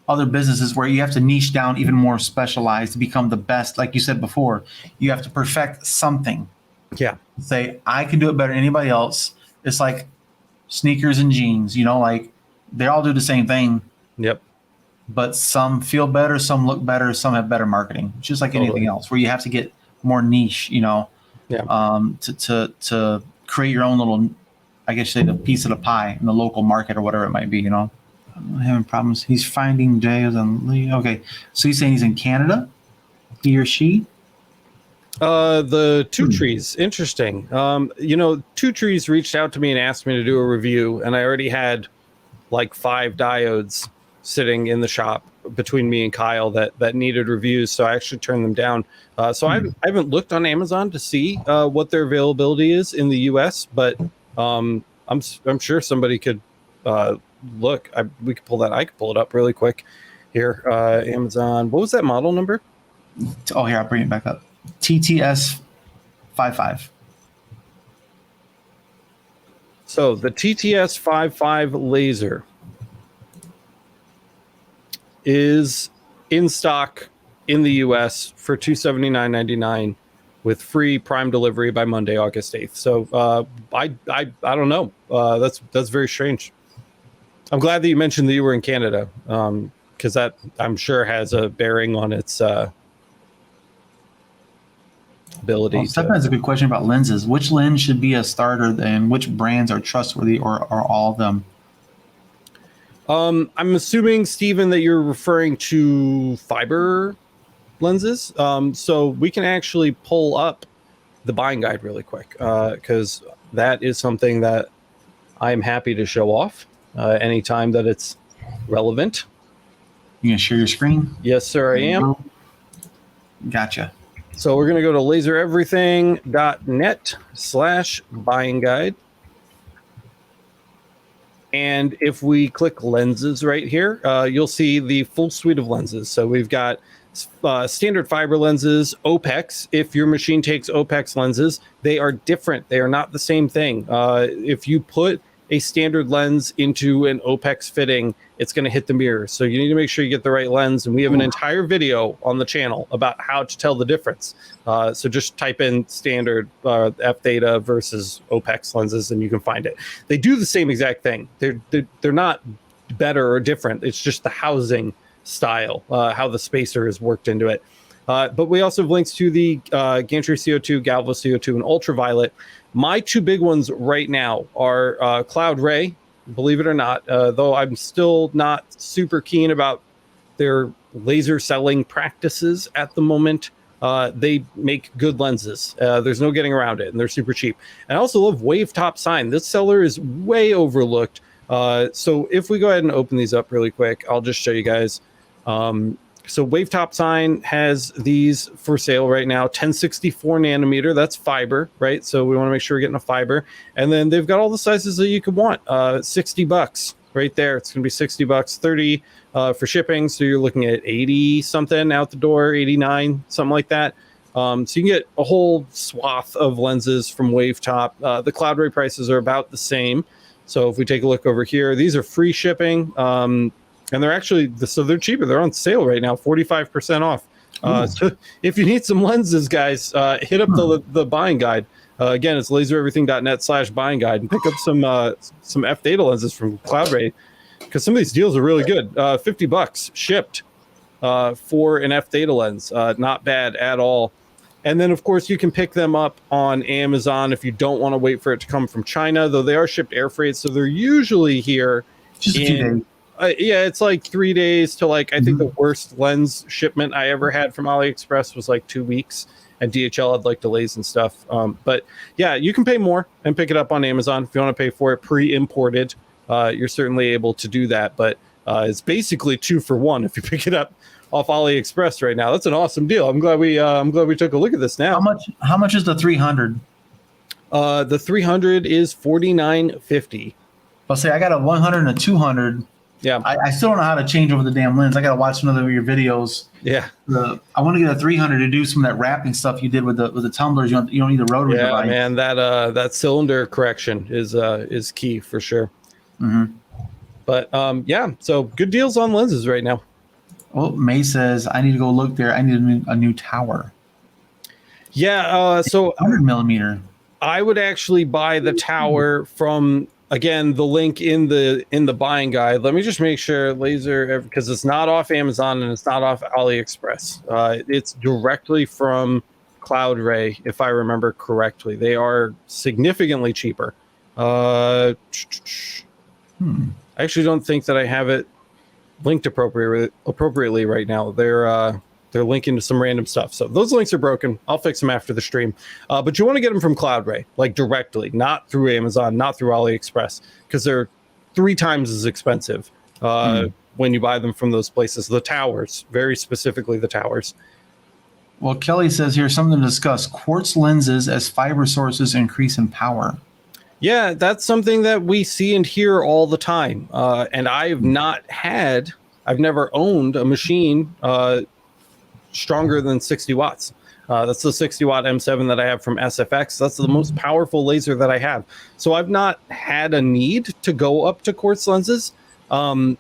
other businesses where you have to niche down even more specialized to become the best. Like you said before, you have to perfect something.
Yeah.
Say, I can do it better than anybody else. It's like sneakers and jeans, like they all do the same thing.
Yep.
But some feel better, some look better, some have better marketing. Just like anything else, where you have to get more niche,
Yeah.
to create your own little, I guess, say the piece of the pie in the local market or whatever it might be. You know, I'm having problems. He's finding Jay's on Lee. Okay, so he's saying he's in Canada. He or she.
The Two Trees, interesting. You know, Two Trees reached out to me and asked me to do a review, and I already had like 5 diodes sitting in the shop between me and Kyle that needed reviews, so I actually turned them down. So I haven't looked on Amazon to see what their availability is in the US, but I'm sure somebody could look. We could pull that. I could pull it up really quick here. Amazon. What was that model number?
Oh, here, I'll bring it back up. TTS 55.
So the TTS 55 laser is in stock in the US for $279.99 with free Prime delivery by Monday, August 8th. So I don't know. That's very strange. I'm glad that you mentioned that you were in Canada, because that I'm sure has a bearing on its ability.
Well, Stefan has a good question about lenses. Which lens should be a starter, and which brands are trustworthy, or are all of them?
I'm assuming, Stephen, that you're referring to fiber lenses. So we can actually pull up the buying guide really quick, because that is something that I'm happy to show off anytime that it's relevant.
You gonna share your screen?
Yes, sir, I am.
Gotcha.
So we're going to go to lasereverything.net/buying guide. And if we click lenses right here, you'll see the full suite of lenses. So we've got standard fiber lenses, OPEX. If your machine takes OPEX lenses, they are different. They are not the same thing. If you put a standard lens into an OPEX fitting, it's going to hit the mirror. So you need to make sure you get the right lens. And we have an entire video on the channel about how to tell the difference. So just type in standard F theta versus OPEX lenses and you can find it. They do the same exact thing. They're not better or different. It's just the housing style, how the spacer is worked into it. But we also have links to the gantry CO2, Galvo CO2, and ultraviolet. My 2 big ones right now are Cloud Ray, believe it or not, though I'm still not super keen about their laser selling practices at the moment. They make good lenses. There's no getting around it, and they're super cheap. And I also love Wave Top Sign. This seller is way overlooked. So if we go ahead and open these up really quick, I'll just show you guys. So Wave Top Sign has these for sale right now, 1064 nanometer. That's fiber, right? So we want to make sure we're getting a fiber. And then they've got all the sizes that you could want. $60 right there. It's going to be $60, 30 for shipping. So you're looking at 80 something out the door, 89, something like that. So you can get a whole swath of lenses from Wave Top. The Cloud Ray prices are about the same. So if we take a look over here, these are free shipping. And they're actually, so they're cheaper. They're on sale right now, 45% off. So if you need some lenses, guys, hit up the buying guide. Again, it's lasereverything.net/buying guide, and pick up some F theta lenses from Cloud Ray, because some of these deals are really good. $50 shipped for an F theta lens. Not bad at all. And then, of course, you can pick them up on Amazon if you don't want to wait for it to come from China, though they are shipped air freight, so they're usually here.
Just a few days.
Yeah, it's like 3 days to I think the worst lens shipment I ever had from AliExpress was like 2 weeks, and DHL had delays and stuff. But yeah, you can pay more and pick it up on Amazon. If you want to pay for it pre-imported, you're certainly able to do that. But it's basically 2 for 1 if you pick it up off AliExpress right now. That's an awesome deal. I'm glad we took a look at this now.
How much is the 300?
The 300 is $49.50.
I'll say I got a 100 and a 200.
Yeah,
I still don't know how to change over the damn lens. I got to watch another of your videos.
Yeah,
I want to get a 300 to do some of that wrapping stuff you did with the tumblers. You don't need the rotary device.
Yeah, man, that cylinder correction is key for sure.
Mm-hmm.
But yeah, so good deals on lenses right now.
Well, May says I need to go look there. I need a new tower.
Yeah, so
100 millimeter.
I would actually buy the tower from. Again, the link in the buying guide. Let me just make sure laser, because it's not off Amazon and it's not off AliExpress. It's directly from Cloud Ray, if I remember correctly. They are significantly cheaper. I actually don't think that I have it linked appropriately right now. They're linking to some random stuff. So those links are broken. I'll fix them after the stream. But you want to get them from Cloud Ray, like directly, not through Amazon, not through AliExpress, because they're 3 times as expensive when you buy them from those places. The towers, very specifically the towers.
Well, Kelly says here something to discuss: quartz lenses as fiber sources increase in power.
Yeah, that's something that we see and hear all the time. And I've never owned a machine stronger than 60 watts. That's the 60 watt M7 that I have from SFX. That's the most powerful laser that I have. So I've not had a need to go up to quartz lenses. I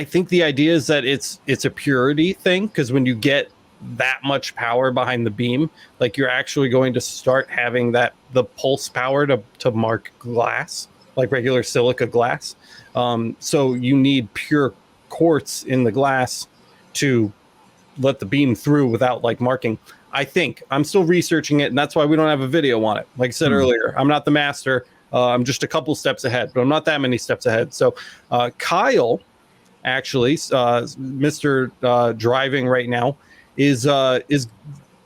think the idea is that it's a purity thing, because when you get that much power behind the beam, like you're actually going to start having the pulse power to mark glass, like regular silica glass. So you need pure quartz in the glass to let the beam through without like marking. I think I'm still researching it, and that's why we don't have a video on it. Like I said earlier, I'm not the master. I'm just a couple steps ahead, but I'm not that many steps ahead. So Kyle, actually, Mr. Driving right now, is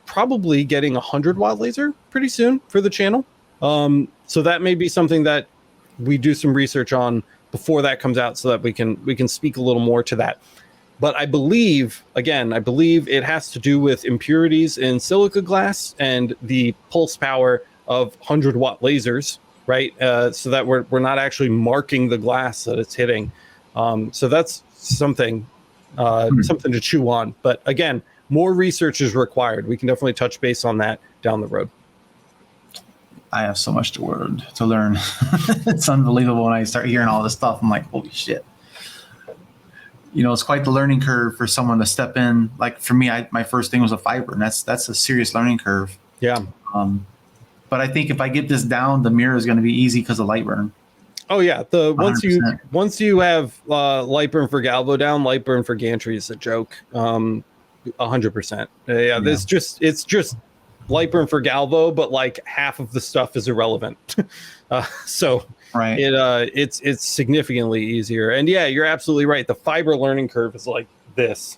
probably getting a 100-watt laser pretty soon for the channel. So that may be something that we do some research on before that comes out, so that we can speak a little more to that. But I believe it has to do with impurities in silica glass and the pulse power of 100-watt lasers, right? So that we're not actually marking the glass that it's hitting. So that's something to chew on. But again, more research is required. We can definitely touch base on that down the road.
I have so much to learn. It's unbelievable when I start hearing all this stuff. I'm like, holy shit. It's quite the learning curve for someone to step in. Like for me, my first thing was a fiber, and that's a serious learning curve.
Yeah.
But I think if I get this down, the mirror is going to be easy because of light burn.
Oh yeah, once you have light burn for Galvo down, light burn for gantry is a joke. 100%. Yeah, it's just light burn for Galvo, but like half of the stuff is irrelevant. So
right,
it's significantly easier. And yeah, you're absolutely right. The fiber learning curve is like this.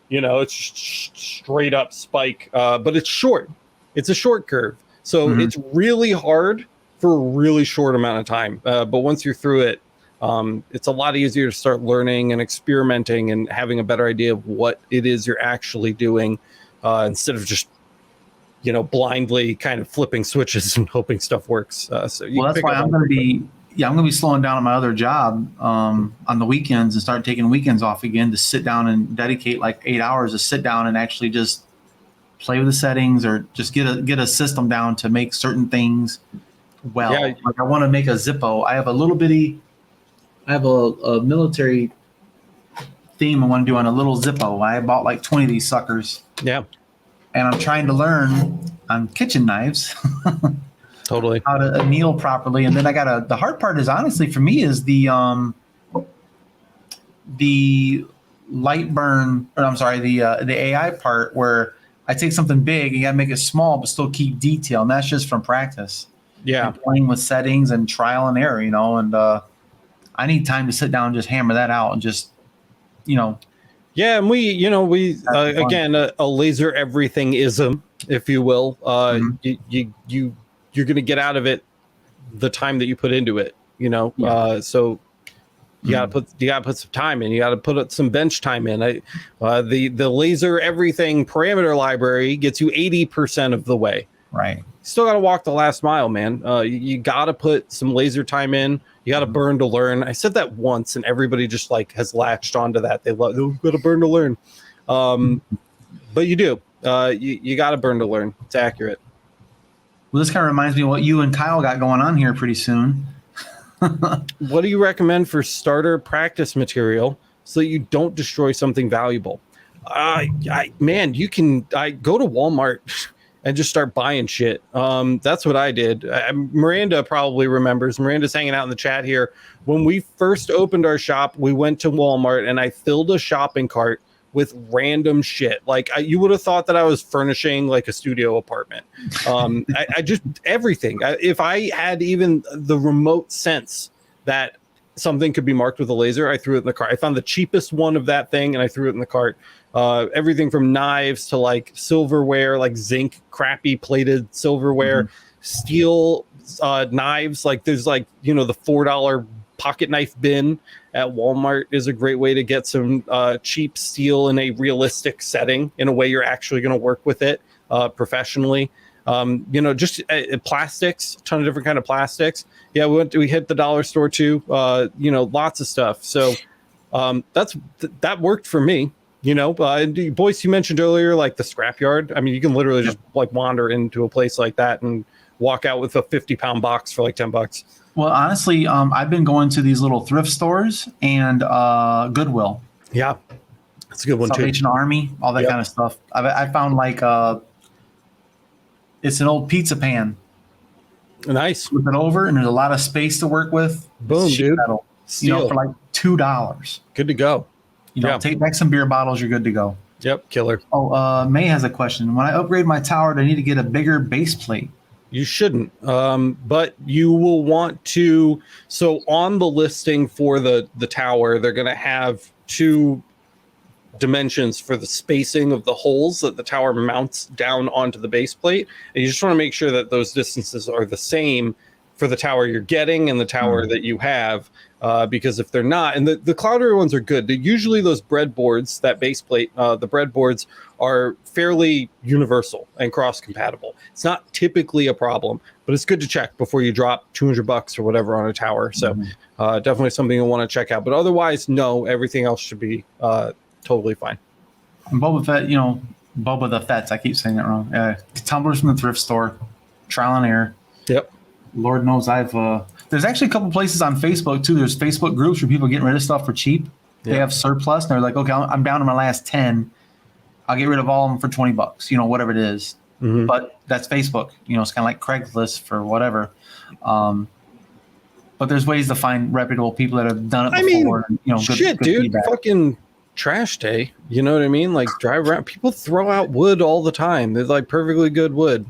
It's straight up spike, but it's short. It's a short curve, so it's really hard for a really short amount of time. But once you're through it, it's a lot easier to start learning and experimenting and having a better idea of what it is you're actually doing, instead of just blindly kind of flipping switches and hoping stuff works. So that's
why I'm going to be slowing down on my other job on the weekends and start taking weekends off again to sit down and dedicate like 8 hours to sit down and actually just play with the settings, or just get a system down to make certain things well. Yeah. Like I want to make a Zippo. I have a military theme I want to do on a little Zippo. I bought like 20 of these suckers.
Yeah.
And I'm trying to learn on kitchen knives
totally
how to anneal properly. And then the hard part is, honestly, for me, is the light burn, or I'm sorry, the AI part, where I take something big and you gotta make it small but still keep detail. And that's just from practice.
Yeah.
And playing with settings and trial and error, and I need time to sit down and just hammer that out and just,
Yeah, and we again, a laser everything-ism, if you will. You're going to get out of it the time that you put into it. So you gotta put some time in. You gotta put some bench time in. The laser everything parameter library gets you 80% of the way.
Right.
Still gotta walk the last mile, man. You gotta put some laser time in. You gotta burn to learn. I said that once, and everybody just like has latched onto that. They've got to burn to learn. But you do. You gotta burn to learn. It's accurate.
Well, this kind of reminds me of what you and Kyle got going on here pretty soon.
What do you recommend for starter practice material so that you don't destroy something valuable? Man, you can go to Walmart and just start buying shit. That's what I did. Miranda probably remembers. Miranda's hanging out in the chat here. When we first opened our shop, we went to Walmart and I filled a shopping cart with random shit. Like you would have thought that I was furnishing like a studio apartment. I just everything. If I had even the remote sense that something could be marked with a laser, I threw it in the cart. I found the cheapest one of that thing and I threw it in the cart. Everything from knives to like silverware, like zinc, crappy plated silverware, steel knives. Like there's like, the $4 pocket knife bin at Walmart is a great way to get some cheap steel in a realistic setting, in a way you're actually going to work with it professionally. Just plastics, a ton of different kind of plastics. Yeah, we hit the dollar store too. Lots of stuff. So that worked for me. Boyce, you mentioned earlier, like the scrapyard. I mean, you can literally just like wander into a place like that and walk out with a 50-pound box for like $10.
Well, honestly, I've been going to these little thrift stores and Goodwill.
Yeah, that's a good one
Salvation
too.
Army, all that kind of stuff. I found like it's an old pizza pan.
Nice.
Flip it over, and there's a lot of space to work with.
Boom, dude.
Metal, for like $2.
Good to go.
Take back some beer bottles. You're good to go.
Yep, killer.
Oh, May has a question. When I upgrade my tower, do I need to get a bigger base plate?
You shouldn't, but you will want to. So on the listing for the tower, they're going to have 2 dimensions for the spacing of the holes that the tower mounts down onto the base plate. And you just want to make sure that those distances are the same for the tower you're getting and the tower that you have. Because if they're not, and the Cloudera ones are good. They're usually those breadboards, that base plate, the breadboards are fairly universal and cross-compatible. It's not typically a problem, but it's good to check before you drop $200 or whatever on a tower. So definitely something you'll want to check out. But otherwise, no, everything else should be totally fine.
And Boba Fett, Boba the Fett's, I keep saying that wrong. Tumblers from the thrift store, trial and error.
Yep.
Lord knows there's actually a couple places on Facebook too. There's Facebook groups where people are getting rid of stuff for cheap. They have surplus and they're like, okay, I'm down to my last 10. I'll get rid of all of them for $20, whatever it is. But that's Facebook, it's kind of like Craigslist for whatever. But there's ways to find reputable people that have done it before.
Good feedback. Fucking trash day. You know what I mean? Like drive around. People throw out wood all the time. They're like perfectly good wood.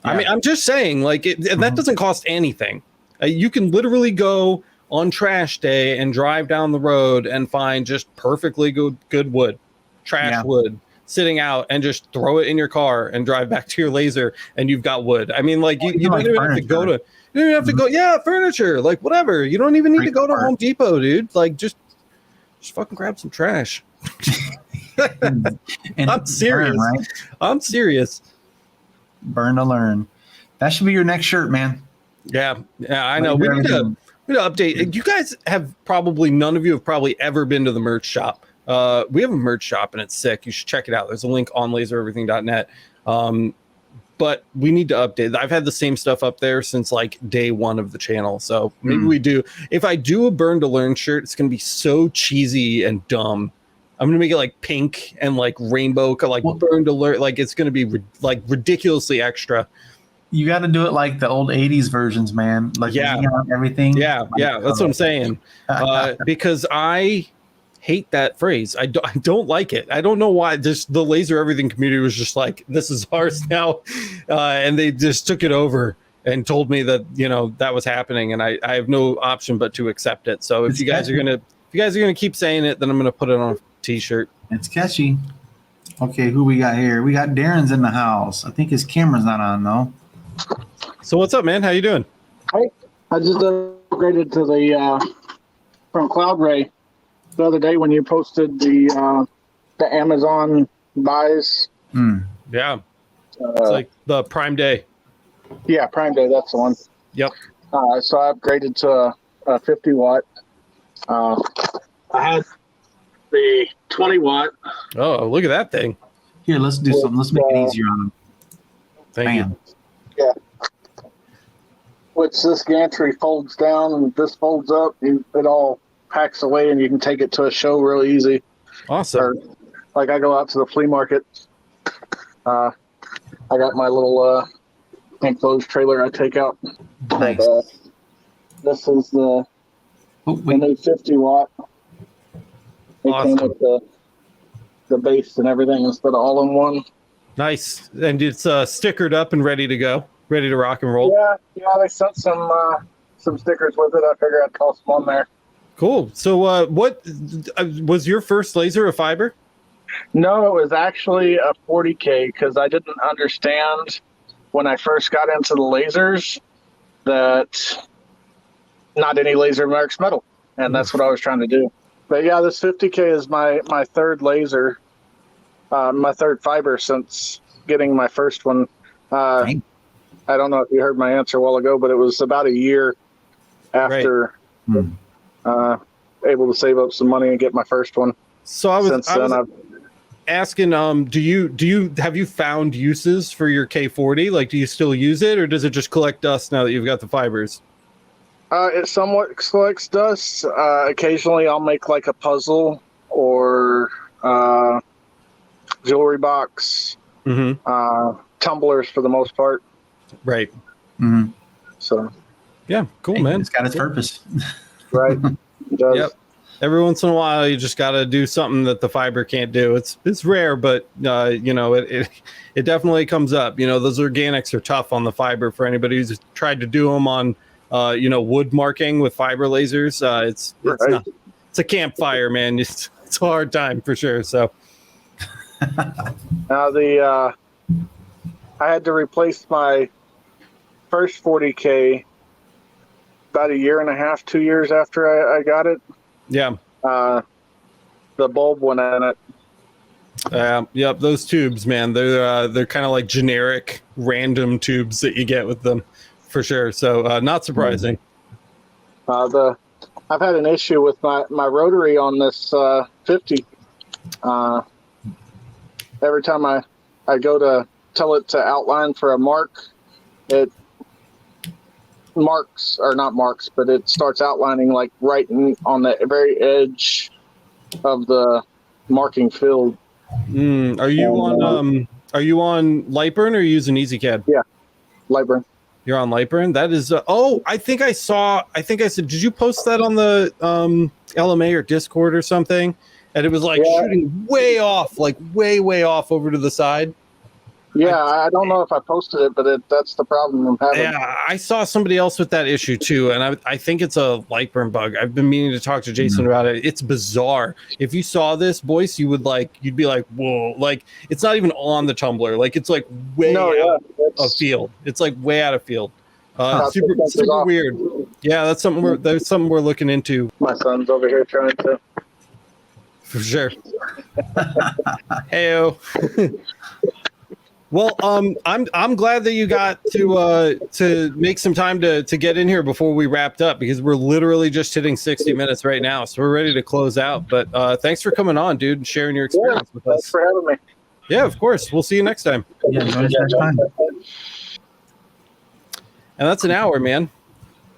Yeah. I mean, I'm just saying, like, that doesn't cost anything. You can literally go on trash day and drive down the road and find just perfectly good wood, trash wood, sitting out, and just throw it in your car and drive back to your laser, and you've got wood. I mean, like, you don't even have to go to, you don't even have to go, furniture, like, whatever. You don't even need to go to Home Depot, dude. Like, just fucking grab some trash.
and
I'm serious.
Burn, right?
I'm serious.
Burn to learn. That should be your next shirt, man.
Yeah, I know. We need to update. You guys have probably, none of you have probably ever been to the merch shop. We have a merch shop and it's sick. You should check it out. There's a link on lasereverything.net. But we need to update. I've had the same stuff up there since like day 1 of the channel. So maybe we do. If I do a Burn to Learn shirt, it's going to be so cheesy and dumb. I'm going to make it like pink and like rainbow, like Burn to Learn. Like it's going to be like ridiculously extra.
You got to do it like the old 80s versions, man. Like everything.
Yeah, that's what I'm saying. Because I hate that phrase. I don't like it. I don't know why. Just the Laser Everything community was just like, this is ours now. And they just took it over and told me that, that was happening. And I have no option but to accept it. So if you guys are gonna keep saying it, then I'm gonna put it on a t-shirt.
It's catchy. Okay, who we got here? We got Darren's in the house. I think his camera's not on though.
So what's up, man? How you doing?
Hey, I just upgraded to the from CloudRay the other day when you posted the Amazon buys.
Yeah, it's like the Prime Day.
Yeah, Prime Day. That's the one.
Yep.
So I upgraded to a 50 watt. I had the 20 watt.
Oh, look at that thing.
Here, let's do something. Let's make it easier on him.
Thank you.
Yeah. Which this gantry folds down and this folds up. It all packs away and you can take it to a show real easy.
Awesome.
Or, like I go out to the flea market. I got my little enclosed trailer I take out.
Nice.
And, this is the new 50 watt. It
Awesome.
came with the the base and everything instead of all in one.
Nice. And it's stickered up and ready to go, ready to rock and roll.
Yeah, they sent some stickers with it. I figured I'd toss them on there.
Cool. So what was your first laser, a fiber?
No, it was actually a 40K because I didn't understand when I first got into the lasers that not any laser marks metal, and that's what I was trying to do. But yeah, this 50K is my third laser, my third fiber since getting my first one. I don't know if you heard my answer a while ago, but it was about a year after able to save up some money and get my first one.
So I was asking, have you found uses for your K40? Like, do you still use it, or does it just collect dust now that you've got the fibers?
It somewhat collects dust. Occasionally I'll make like a puzzle or jewelry box, tumblers for the most part.
Right.
Mm-hmm.
So
yeah, cool, man.
It's got its purpose.
Right. It does.
Yep. Every once in a while, you just got to do something that the fiber can't do. It's rare, but it definitely comes up. Those organics are tough on the fiber for anybody who's tried to do them on, wood marking with fiber lasers. It's a campfire, man. It's a hard time for sure. So
now I had to replace my first 40K about a year and a half, 2 years after I got it.
Yeah.
The bulb went in it.
Yep. Those tubes, man, they're kind of like generic random tubes that you get with them for sure. So not surprising.
I've had an issue with my rotary on this 50. Every time I go to tell it to outline for a mark, it marks, or not marks, but it starts outlining like right on the very edge of the marking field.
Are you on Lightburn or are you using EasyCAD?
Yeah, Lightburn.
You're on Lightburn. That is I think I said, did you post that on the LMA or Discord or something? And it was like shooting way off, like way off over to the side.
Yeah, I don't know if I posted it, but that's the problem I'm having.
Yeah, I saw somebody else with that issue too, and I think it's a Lightburn bug. I've been meaning to talk to Jason about it. It's bizarre. If you saw this, Boyce, you'd be like, whoa! Like it's not even on the tumbler. Like it's like way out of field. It's like way out of field. Super weird. Yeah, that's something we're looking into.
My son's over here trying to.
For sure. Heyo. Well, I'm glad that you got to make some time to get in here before we wrapped up, because we're literally just hitting 60 minutes right now, so we're ready to close out. But thanks for coming on, dude, and sharing your experience with us.
Thanks for having me.
Yeah, of course. We'll see you next time.
Yeah, join us next time.
And that's an hour, man.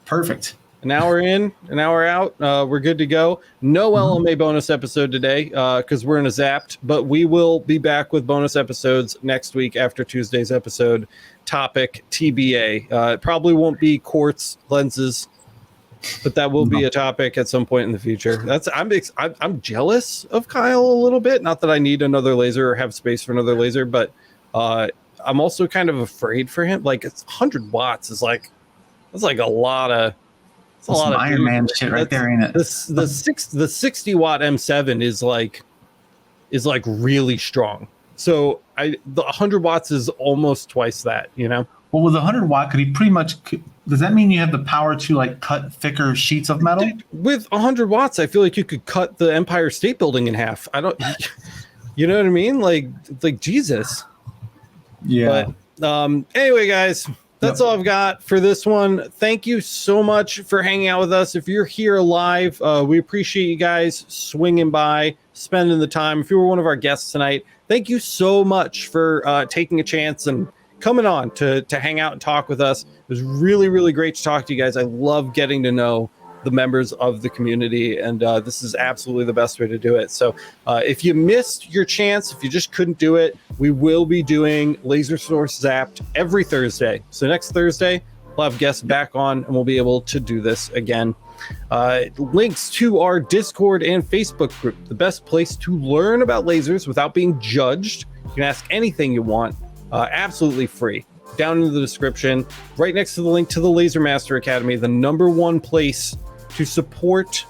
Perfect.
An hour in, an hour out. We're good to go. No LMA bonus episode today because we're in a Zapped, but we will be back with bonus episodes next week after Tuesday's episode. Topic TBA. It probably won't be quartz lenses, but that will be a topic at some point in the future. I'm jealous of Kyle a little bit. Not that I need another laser or have space for another laser, but I'm also kind of afraid for him. Like it's 100 watts is like that's like a lot of. It's a lot of
Iron Man shit right there, ain't it?
The 60 watt M7 is like really strong. So the 100 watts is almost twice that, Well,
with 100 watt, could he pretty much? Does that mean you have the power to like cut thicker sheets of metal?
Dude, with 100 watts, I feel like you could cut the Empire State Building in half. I don't, you know what I mean? Like Jesus.
Yeah.
But anyway, guys. That's all I've got for this one. Thank you so much for hanging out with us. If you're here live, we appreciate you guys swinging by, spending the time. If you were one of our guests tonight, thank you so much for taking a chance and coming on to hang out and talk with us. It was really, really great to talk to you guys. I love getting to know the members of the community, and this is absolutely the best way to do it. So if you missed your chance, if you just couldn't do it, we will be doing Laser Source Zapped every Thursday. So next Thursday we'll have guests back on and we'll be able to do this again. Links to our Discord and Facebook group, the best place to learn about lasers without being judged. You can ask anything you want, absolutely free. Down in the description, right next to the link to the Laser Master Academy, the #1 place to support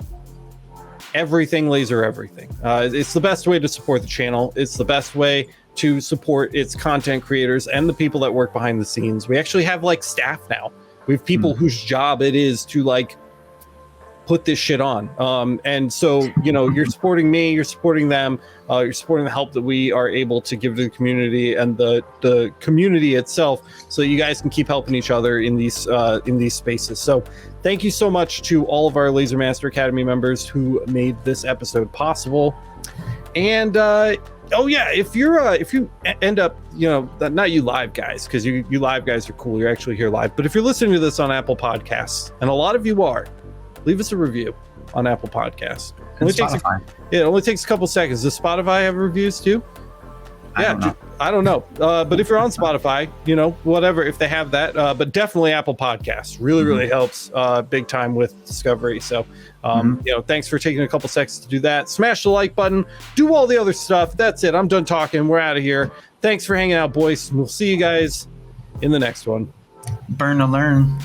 everything laser everything. It's the best way to support the channel. It's the best way to support its content creators and the people that work behind the scenes. We actually have like staff now. We have people whose job it is to like put this shit on. And so, you know, you're supporting me, you're supporting them, you're supporting the help that we are able to give to the community and the community itself, so you guys can keep helping each other in these spaces. So thank you so much to all of our Laser Master Academy members who made this episode possible. And oh yeah, if you end up, you know, not you live guys, because you live guys are cool, you're actually here live, but if you're listening to this on Apple Podcasts, and a lot of you are, leave us a review on Apple Podcasts. It only takes a couple seconds. Does Spotify have reviews too? I don't know. But if you're on Spotify, you know, whatever, if they have that, but definitely Apple Podcasts really helps big time with discovery. So, you know, thanks for taking a couple seconds to do that. Smash the like button, do all the other stuff. That's it. I'm done talking. We're out of here. Thanks for hanging out, boys. We'll see you guys in the next one.
Burn to learn.